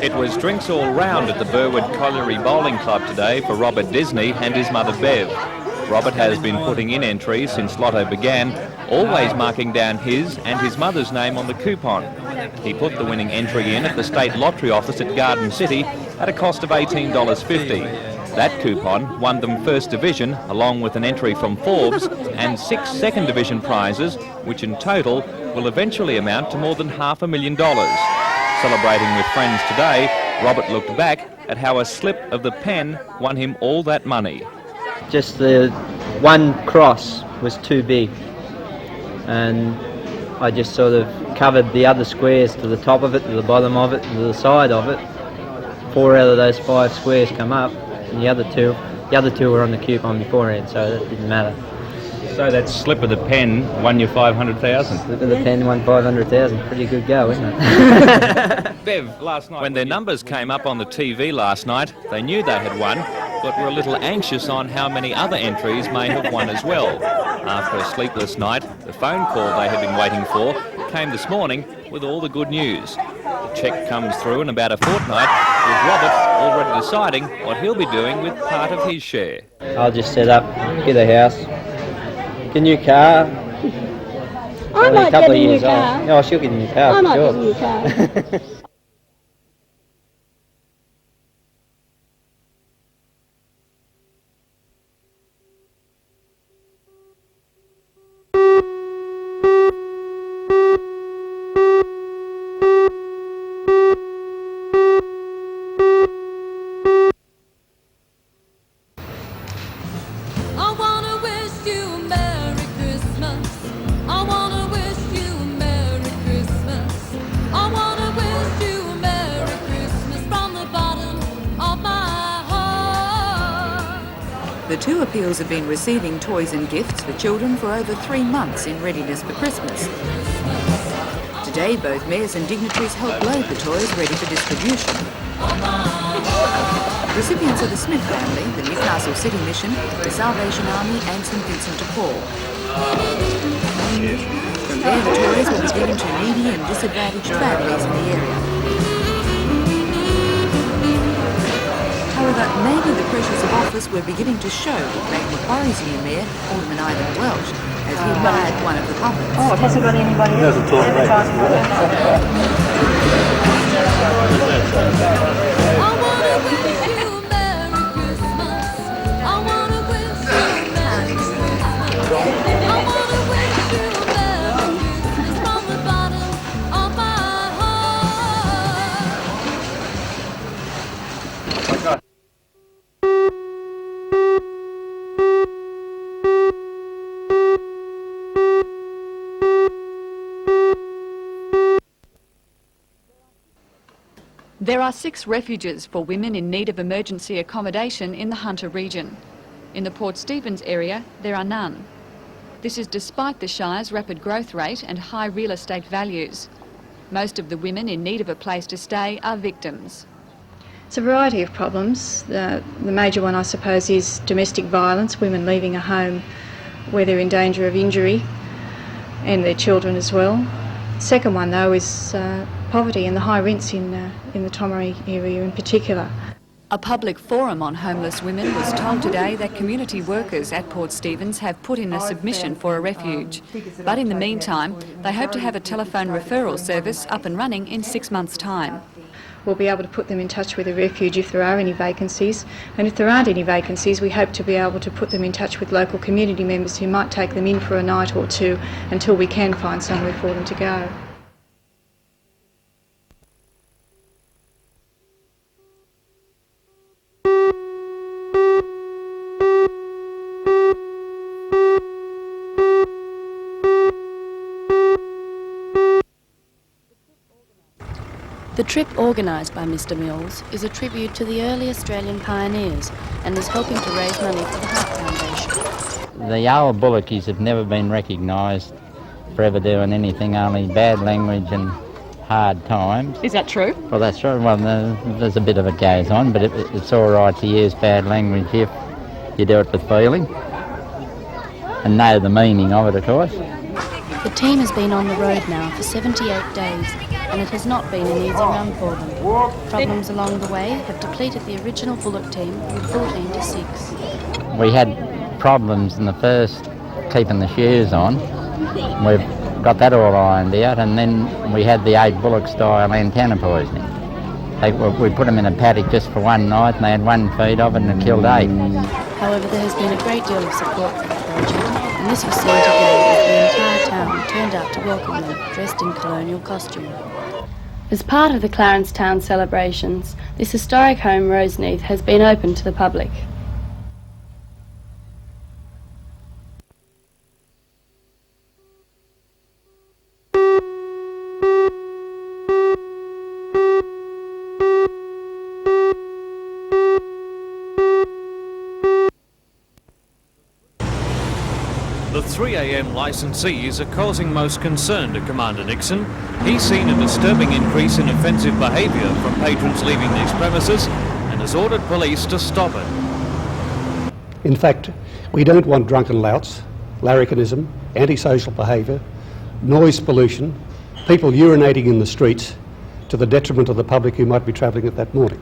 It was drinks all round at the Burwood Colliery Bowling Club today for Robert Disney and his mother Bev. Robert has been putting in entries since Lotto began, always marking down his and his mother's name on the coupon. He put the winning entry in at the State Lottery office at Garden City at a cost of $18.50. That coupon won them First Division, along with an entry from Forbes and 6 Second Division prizes, which in total will eventually amount to more than $500,000. Celebrating with friends today, Robert looked back at how a slip of the pen won him all that money. Just the one cross was too big, and I just sort of covered the other squares to the top of it, to the bottom of it, to the side of it. 4 out of those 5 squares come up, and the other two were on the coupon beforehand, so that didn't matter. So that slip of the pen won you $500,000. Slip of the pen won $500,000. Pretty good go, isn't it? Bev, last night when their numbers came up on the TV last night, they knew they had won, but were a little anxious on how many other entries may have won as well. After a sleepless night, the phone call they had been waiting for came this morning with all the good news. The cheque comes through in about a fortnight, with Robert already deciding what he'll be doing with part of his share. I'll just set up, get a house, get a new car. I might get a new car. Oh, she'll get a new car. I might sure. get a new car. The 2 appeals have been receiving toys and gifts for children for over 3 months in readiness for Christmas. Today, both mayors and dignitaries helped load the toys ready for distribution. Recipients are the Smith family, the Newcastle City Mission, the Salvation Army and St Vincent de Paul. From there, the toys will be given to needy and disadvantaged families in the area. However, maybe the pressures of office were beginning to show with Macquarie's new mayor, Alderman Ivan Welsh, as he hired one of the puppets. Oh, it hasn't got anybody else advertising on it. There are 6 refuges for women in need of emergency accommodation in the Hunter region. In the Port Stephens area, there are none. This is despite the Shire's rapid growth rate and high real estate values. Most of the women in need of a place to stay are victims. It's a variety of problems. The major one, I suppose, is domestic violence, women leaving a home where they're in danger of injury, and their children as well. The second one, though, is poverty and the high rents in the Tomaree area in particular. A public forum on homeless women was told today that community workers at Port Stephens have put in a submission for a refuge. But in the meantime, they hope to have a telephone referral service up and running in 6 months' time. We'll be able to put them in touch with a refuge if there are any vacancies, and if there aren't any vacancies, we hope to be able to put them in touch with local community members who might take them in for a night or two until we can find somewhere for them to go. The trip organised by Mr Mills is a tribute to the early Australian pioneers and is helping to raise money for the Heart Foundation. The old Bullockys have never been recognised for ever doing anything, only bad language and hard times. Is that true? Well, that's right. Well, there's a bit of it goes on, but it's all right to use bad language if you do it with feeling and know the meaning of it, of course. The team has been on the road now for 78 days, and it has not been an easy run for them. Problems along the way have depleted the original bullock team with 14 to 6. We had problems in the first, keeping the shears on. We've got that all ironed out, and then we had the 8 bullock style antenna poisoning. We put them in a paddock just for one night, and they had one feed of it, and it killed 8. However, there has been a great deal of support for the project, and this was seen today as the entire town turned out to welcome them, dressed in colonial costume. As part of the Clarence Town celebrations, this historic home, Roseneath, has been open to the public. The 3 a.m. licensees are causing most concern to Commander Nixon. He's seen a disturbing increase in offensive behaviour from patrons leaving these premises and has ordered police to stop it. In fact, we don't want drunken louts, larrikinism, antisocial behaviour, noise pollution, people urinating in the streets to the detriment of the public who might be travelling at that morning.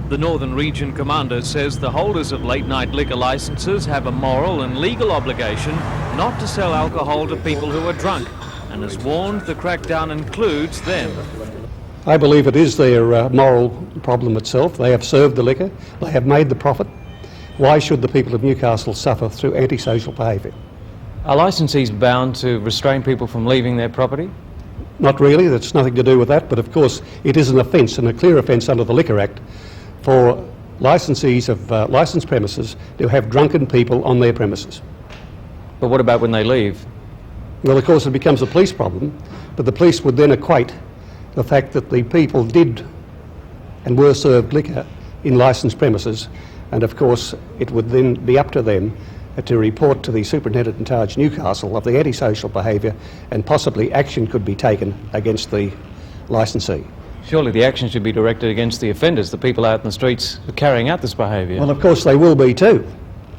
The Northern Region Commander says the holders of late-night liquor licences have a moral and legal obligation not to sell alcohol to people who are drunk, and has warned the crackdown includes them. I believe it is their moral problem itself. They have served the liquor, they have made the profit. Why should the people of Newcastle suffer through antisocial behaviour? Are licensees bound to restrain people from leaving their property? Not really, that's nothing to do with that, but of course it is an offence, and a clear offence under the Liquor Act, for licensees of licensed premises to have drunken people on their premises. But what about when they leave? Well, of course it becomes a police problem, but the police would then equate the fact that the people did and were served liquor in licensed premises, and of course it would then be up to them to report to the Superintendent in charge Newcastle of the antisocial behaviour, and possibly action could be taken against the licensee. Surely the action should be directed against the offenders, the people out in the streets who are carrying out this behaviour. Well, of course they will be too.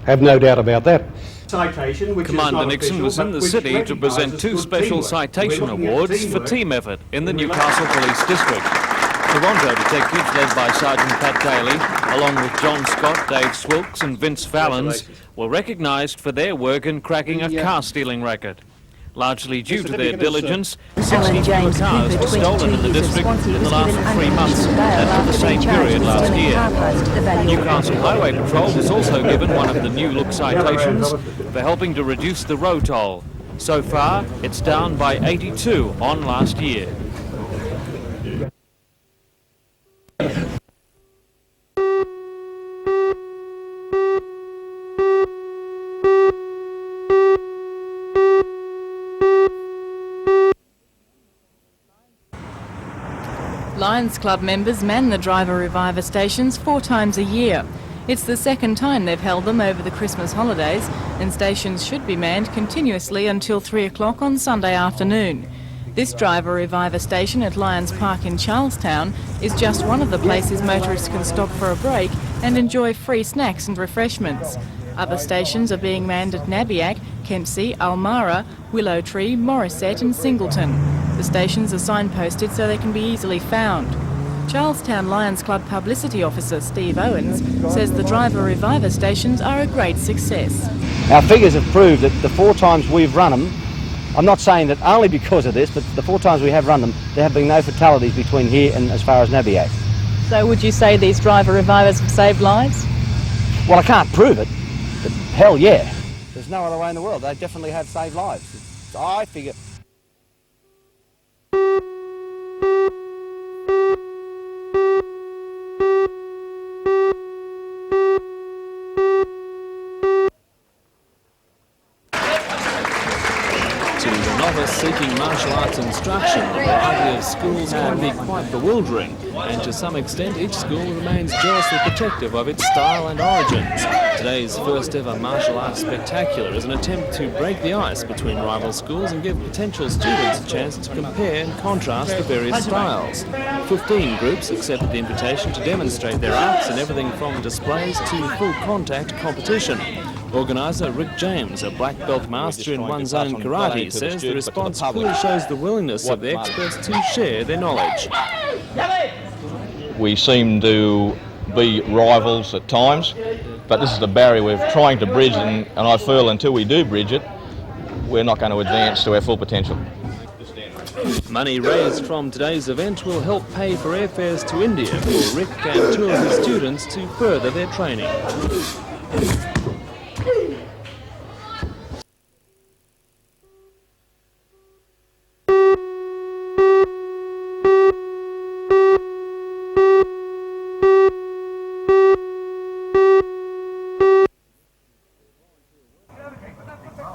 Have no doubt about that. Citation, which Commander Nixon was in the city to present 2 special citation awards for team effort in the Newcastle Police District. Toronto detectives led by Sergeant Pat Daly, along with John Scott, Dave Swilks and Vince Fallons, were recognised for their work in cracking a car-stealing racket. Largely due to their diligence, 64 cars were stolen in the district in the last 3 months, and for the same period last year. Newcastle Highway Patrol was also given one of the new look citations for helping to reduce the road toll. So far, it's down by 82 on last year. Lions Club members man the Driver Reviver stations 4 times a year. It's the second time they've held them over the Christmas holidays, and stations should be manned continuously until 3 o'clock on Sunday afternoon. This Driver Reviver station at Lions Park in Charlestown is just one of the places motorists can stop for a break and enjoy free snacks and refreshments. Other stations are being manned at Nabiac, Kempsey, Almara, Willow Tree, Morisset and Singleton. The stations are signposted so they can be easily found. Charlestown Lions Club Publicity Officer Steve Owens says the Driver Reviver stations are a great success. Our figures have proved that the 4 times we've run them, I'm not saying that only because of this, but the 4 times we have run them, there have been no fatalities between here and as far as Nabiac. So would you say these Driver Revivers have saved lives? Well, I can't prove it, but hell yeah. There's no other way in the world. They definitely have saved lives. I figure... Seeking martial arts instruction, the variety of schools can be quite bewildering, and to some extent each school remains jealously protective of its style and origins. Today's first ever martial arts spectacular is an attempt to break the ice between rival schools and give potential students a chance to compare and contrast the various styles. 15 groups accepted the invitation to demonstrate their arts in everything from displays to full contact competition. Organiser Rick James, a black belt master in one's own karate, says the response clearly shows the willingness of the experts to share their knowledge. We seem to be rivals at times, but this is the barrier we're trying to bridge, and I feel until we do bridge it, we're not going to advance to our full potential. Money raised from today's event will help pay for airfares to India for Rick and two of his students to further their training.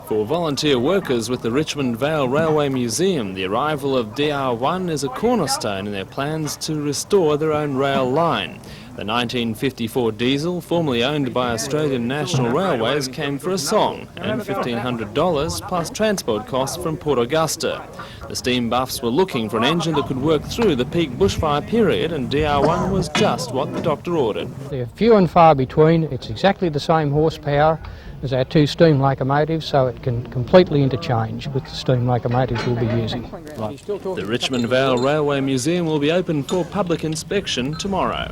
For volunteer workers with the Richmond Vale Railway Museum, the arrival of DR1 is a cornerstone in their plans to restore their own rail line. The 1954 diesel, formerly owned by Australian National Railways, came for a song and $1,500 plus transport costs from Port Augusta. The steam buffs were looking for an engine that could work through the peak bushfire period, and DR1 was just what the doctor ordered. They're few and far between. It's exactly the same horsepower as our two steam locomotives, so it can completely interchange with the steam locomotives we'll be using. The Richmond Vale Railway Museum will be open for public inspection tomorrow.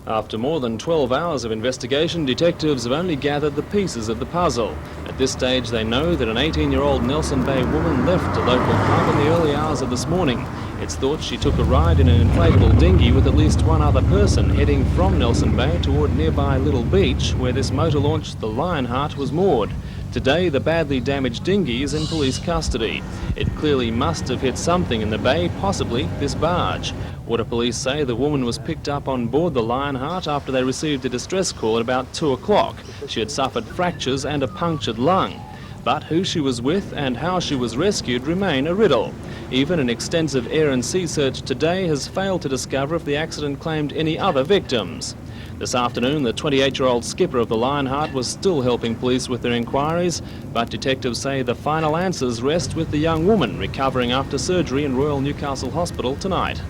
After more than 12 hours of investigation, detectives have only gathered the pieces of the puzzle. At this stage, they know that an 18-year-old Nelson Bay woman left a local pub in the early hours of this morning. It's thought she took a ride in an inflatable dinghy with at least one other person heading from Nelson Bay toward nearby Little Beach, where this motor launch, the Lionheart, was moored. Today, the badly damaged dinghy is in police custody. It clearly must have hit something in the bay, possibly this barge. Water police say the woman was picked up on board the Lionheart after they received a distress call at about 2 o'clock. She had suffered fractures and a punctured lung. But who she was with and how she was rescued remain a riddle. Even an extensive air and sea search today has failed to discover if the accident claimed any other victims. This afternoon, the 28-year-old skipper of the Lionheart was still helping police with their inquiries, but detectives say the final answers rest with the young woman recovering after surgery in Royal Newcastle Hospital tonight.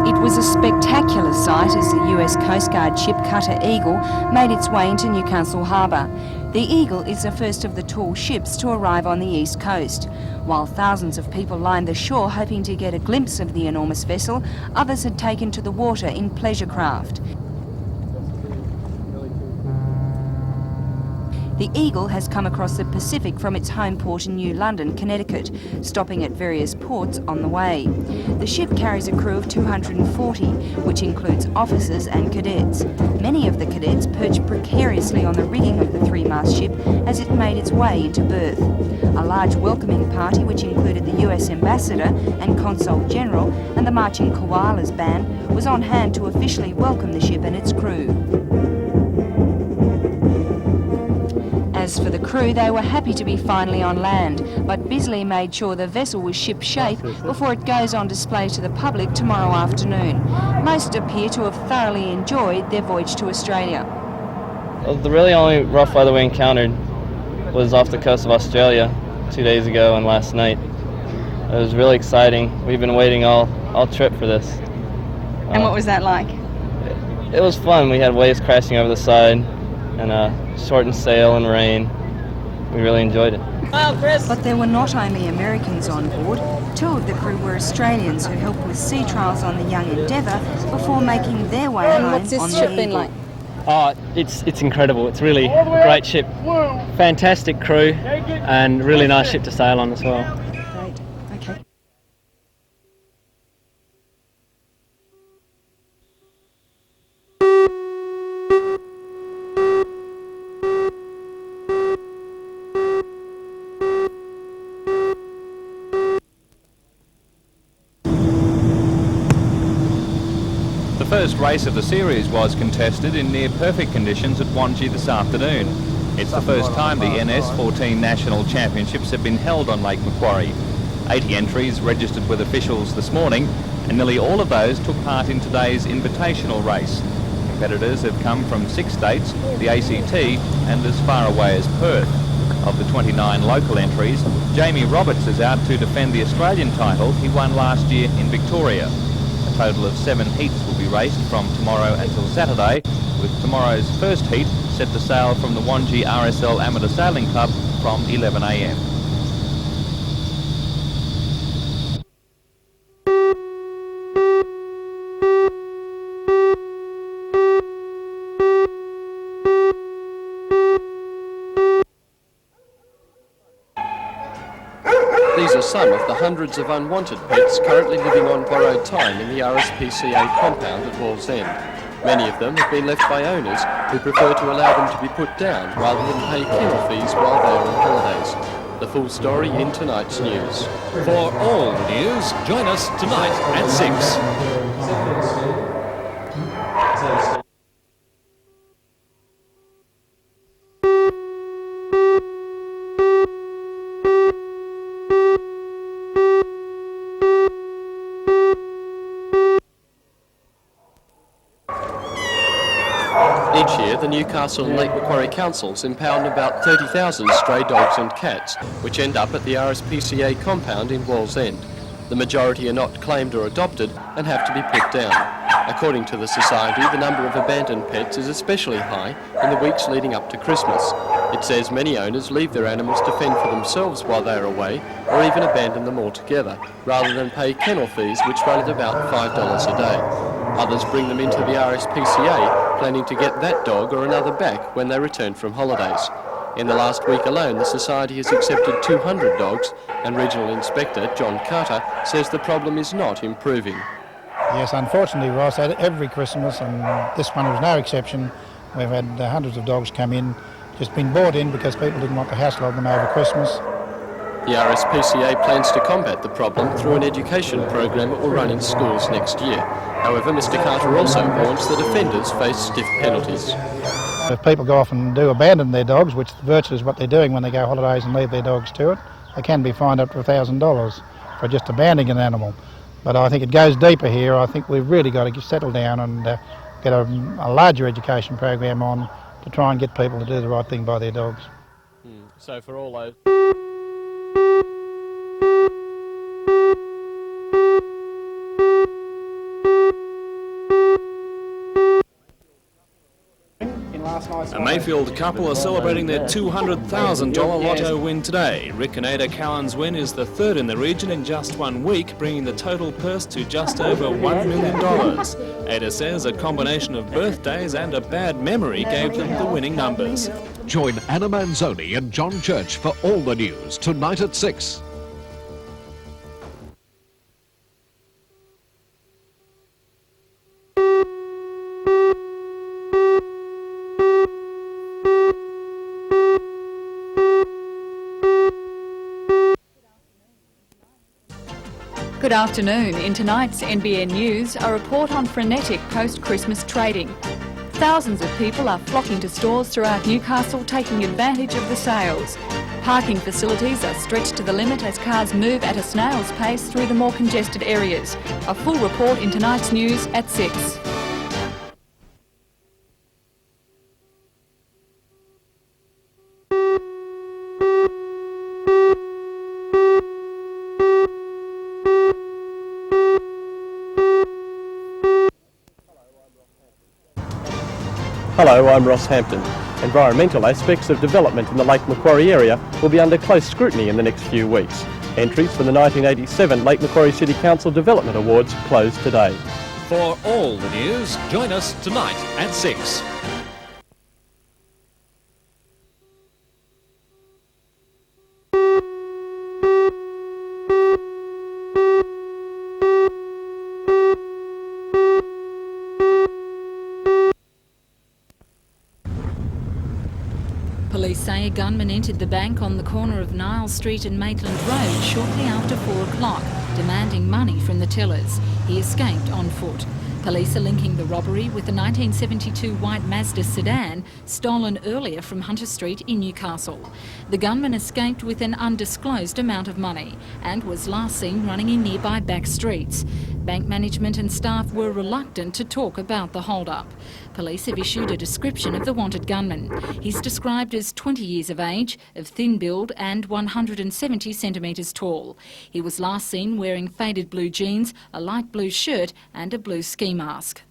It was a spectacular sight as the US Coast Guard ship cutter Eagle made its way into Newcastle Harbour. The Eagle is the first of the tall ships to arrive on the east coast. While thousands of people lined the shore hoping to get a glimpse of the enormous vessel, others had taken to the water in pleasure craft. The Eagle has come across the Pacific from its home port in New London, Connecticut, stopping at various ports on the way. The ship carries a crew of 240, which includes officers and cadets. Many of the cadets perched precariously on the rigging of the three-mast ship as it made its way into berth. A large welcoming party, which included the US Ambassador and Consul General and the Marching Koalas Band, was on hand to officially welcome the ship and its crew. As for the crew, they were happy to be finally on land, but busily made sure the vessel was ship-shape before it goes on display to the public tomorrow afternoon. Most appear to have thoroughly enjoyed their voyage to Australia. Well, the really only rough weather we encountered was off the coast of Australia 2 days ago and last night. It was really exciting. We've been waiting all trip for this. And what was that like? It was fun. We had waves crashing over the side and shortened sail and rain. We really enjoyed it. But there were not only Americans on board. Two of the crew were Australians who helped with sea trials on the young Endeavour before making their way home What's this on the ship Eagle. been like? Oh, it's incredible. It's really a great ship. Fantastic crew and really nice ship to sail on as well. Great. Okay. The first race of the series was contested in near-perfect conditions at Wangi this afternoon. It's the first time the NS14 National Championships have been held on Lake Macquarie. 80 entries registered with officials this morning, and nearly all of those took part in today's invitational race. Competitors have come from 6 states, the ACT, and as far away as Perth. Of the 29 local entries, Jamie Roberts is out to defend the Australian title he won last year in Victoria. A total of 7 heats will be raced from tomorrow until Saturday, with tomorrow's first heat set to sail from the Wangi RSL Amateur Sailing Club from 11 a.m. These are some of the hundreds of unwanted pets currently living on borrowed time in the RSPCA compound at Wallsend. Many of them have been left by owners who prefer to allow them to be put down rather than pay kennel fees while they are on holidays. The full story in tonight's news. For all the news, join us tonight at 6. Each year, the Newcastle and Lake Macquarie councils impound about 30,000 stray dogs and cats, which end up at the RSPCA compound in Wallsend. The majority are not claimed or adopted and have to be put down. According to the Society, the number of abandoned pets is especially high in the weeks leading up to Christmas. It says many owners leave their animals to fend for themselves while they are away, or even abandon them altogether, rather than pay kennel fees, which run at about $5 a day. Others bring them into the RSPCA, planning to get that dog or another back when they return from holidays. In the last week alone, the Society has accepted 200 dogs, and Regional Inspector John Carter says the problem is not improving. Yes, unfortunately, Ross, every Christmas, and this one was no exception, we've had hundreds of dogs come in, just been brought in because people didn't want the hassle of them over Christmas. The RSPCA plans to combat the problem through an education program that will run in schools next year. However, Mr Carter also warns that offenders face stiff penalties. If people go off and do abandon their dogs, which virtually is what they're doing when they go holidays and leave their dogs to it, they can be fined up to $1,000 for just abandoning an animal. But I think it goes deeper here. I think we've really got to settle down and get a larger education program on to try and get people to do the right thing by their dogs. So for all those... A Mayfield couple are celebrating their $200,000 lotto win today. Rick and Ada Callan's win is the third in the region in just 1 week, bringing the total purse to just over $1 million. Ada says a combination of birthdays and a bad memory gave them the winning numbers. Join Anna Manzoni and John Church for all the news tonight at 6. Good afternoon. In tonight's NBN News, a report on frenetic post-Christmas trading. Thousands of people are flocking to stores throughout Newcastle, taking advantage of the sales. Parking facilities are stretched to the limit as cars move at a snail's pace through the more congested areas. A full report in tonight's news at 6. Hello, I'm Ross Hampton. Environmental aspects of development in the Lake Macquarie area will be under close scrutiny in the next few weeks. Entries for the 1987 Lake Macquarie City Council Development Awards close today. For all the news, join us tonight at 6. Police say a gunman entered the bank on the corner of Niles Street and Maitland Road shortly after 4 o'clock, demanding money from the tellers. He escaped on foot. Police are linking the robbery with the 1972 white Mazda sedan stolen earlier from Hunter Street in Newcastle. The gunman escaped with an undisclosed amount of money and was last seen running in nearby back streets. Bank management and staff were reluctant to talk about the hold-up. Police have issued a description of the wanted gunman. He's described as 20 years of age, of thin build and 170 centimetres tall. He was last seen wearing faded blue jeans, a light blue shirt and a blue ski mask.